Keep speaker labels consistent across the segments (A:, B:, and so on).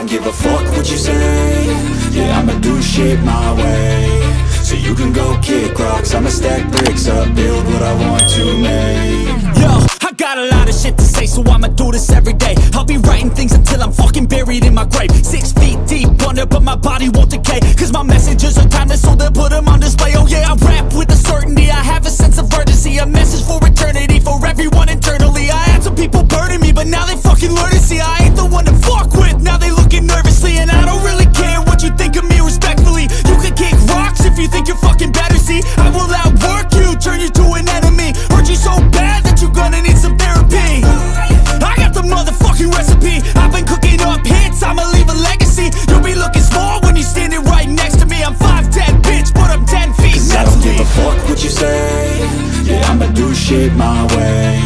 A: don't give a fuck what you say. Yeah, I'ma do shit my way. So you can go kick rocks, I'ma stack bricks up, build what I want to make.
B: Yo, I got a lot of shit to say, so I'ma do this every day. I'll be writing things until I'm fucking buried in my grave. 6 feet deep under, but my body won't decay, cause my messages are timeless, so they'll put them on display. Oh yeah, I rap with a certainty, I have a sense of urgency, a message for eternity, for everyone internally. I had some people burning me, but now they fucking learn to see I ain't the one to fuck with, now they looking nervously. And I don't really care what you think of me, respectfully. You can kick rocks if you think you're fucking better, see I will outwork you, turn you to an enemy. Hurt you so bad that you're gonna need some therapy. I got the motherfucking recipe, I've been cooking up hits, I'ma leave a legacy. You'll be looking small when you're standing right next to me. I'm 5'10", bitch, but I'm 10 feet
A: next
B: to me.
A: I don't give a fuck what you say. Yeah, I'ma do shit my way.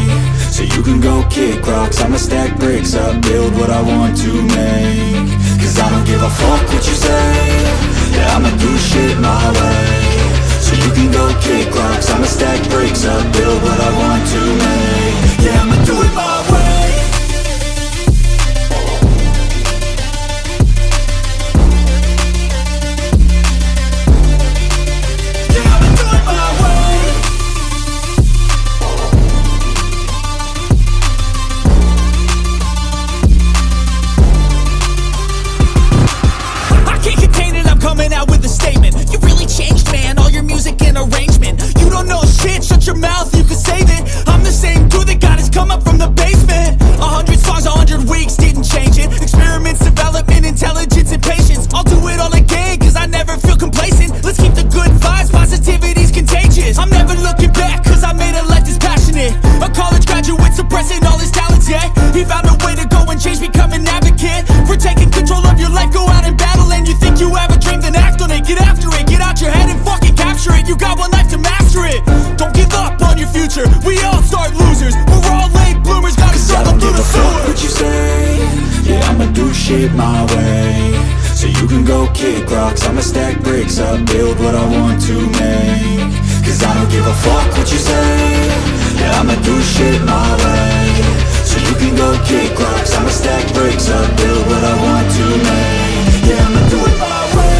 A: So you can go kick rocks, I'ma stack bricks up, build what I want to make. Cause I don't give a fuck what you say. Yeah, I'ma do shit my way. So you can go kick rocks, I'ma stack bricks up, build what I want to make. Yeah, I'ma do it my way.
B: Coming out with a statement. You really changed, man, all your music and arrangement. You don't know shit, shut your mouth, you can save it. I'm the same dude that got his come up from the basement. 100 songs, 100 weeks, didn't change it. Experiments, development, intelligence, and patience. I'll do it all again, cause I never feel complacent. Let's keep the good vibes, positivity's contagious. I'm never looking back, cause I made a life that's passionate. A college graduate suppressing all his talents, yeah. He found a way to go and change, become an advocate. For taking control of your life, go out and battle. And you think you have a dream, then act on it, get after it, get out your head and fucking capture it. You got one life to master it. Don't give up on your future, we all start losers. We're all late bloomers, gotta struggle through the sewer.
A: What you say? Yeah, I'ma do shit my way. So you can go kick rocks, I'ma stack bricks up, build what I want to make. Cause I don't give a fuck what you say. Yeah, I'ma do shit my way. So you can go kick rocks, I'ma stack bricks up, build what I want to make. Yeah, I'ma do it my way.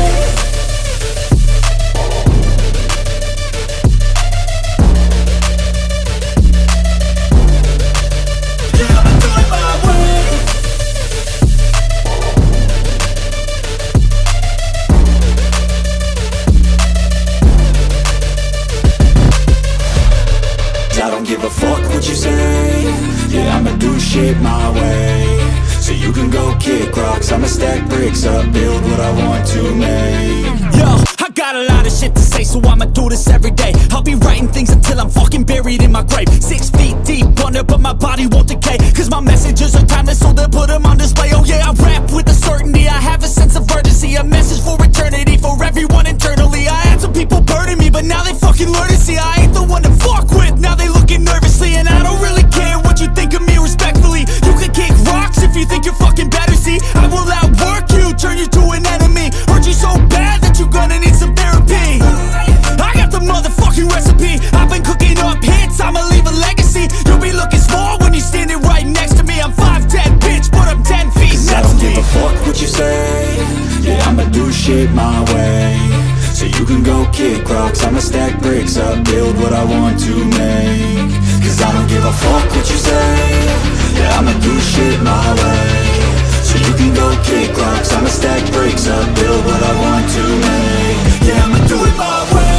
A: I don't give a fuck what you say. Yeah, I'ma do shit my way. So you can go kick rocks, I'ma stack bricks up, build what I want to make.
B: Yo, I got a lot of shit to say, so I'ma do this every day. I'll be writing things until I'm fucking buried in my grave. 6 feet deep under, but my body won't decay, cause my messages are timeless, so they'll put them on display. Oh yeah, I rap with a certainty, I have a sense of urgency, a message for eternity, for everyone internally. I had some people burning me, but now they fucking learn to see I ain't the one to fuck with, now they looking nervously. And I don't really care what you think of me, respectfully. You can kick rocks if you think you're fucking better, see I will outwork you, turn you to an enemy. Hurt you so bad that you're gonna need some therapy. I got the motherfucking recipe, I've been cooking up hits, I'ma leave a legacy. You'll be looking small when you're standing right next to me. I'm 5'10", bitch, but I'm 10 feet next to me.
A: I don't give a fuck what you say. Yeah, I'ma do shit my way. So you can go kick rocks, I'ma stack bricks up, build what I want to make. Cause I don't give a fuck what you say. Yeah, I'ma do shit my way. So you can go kick rocks, I'ma stack bricks up, build what I want to make. Yeah, I'ma do it my way.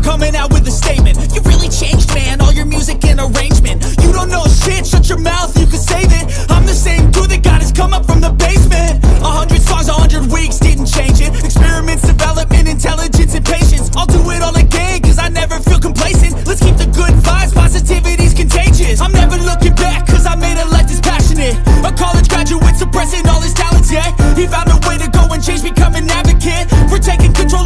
B: Coming out with a statement. You really changed, man, all your music and arrangement. You don't know shit, shut your mouth, you can save it. I'm the same dude that got his come up from the basement. 100 songs, 100 weeks, didn't change it. Experiments, development, intelligence, and patience. I'll do it all again, cause I never feel complacent. Let's keep the good vibes, positivity's contagious. I'm never looking back, cause I made a life that's passionate. A college graduate suppressing all his talents, yeah. He found a way to go and change, become an advocate. For taking control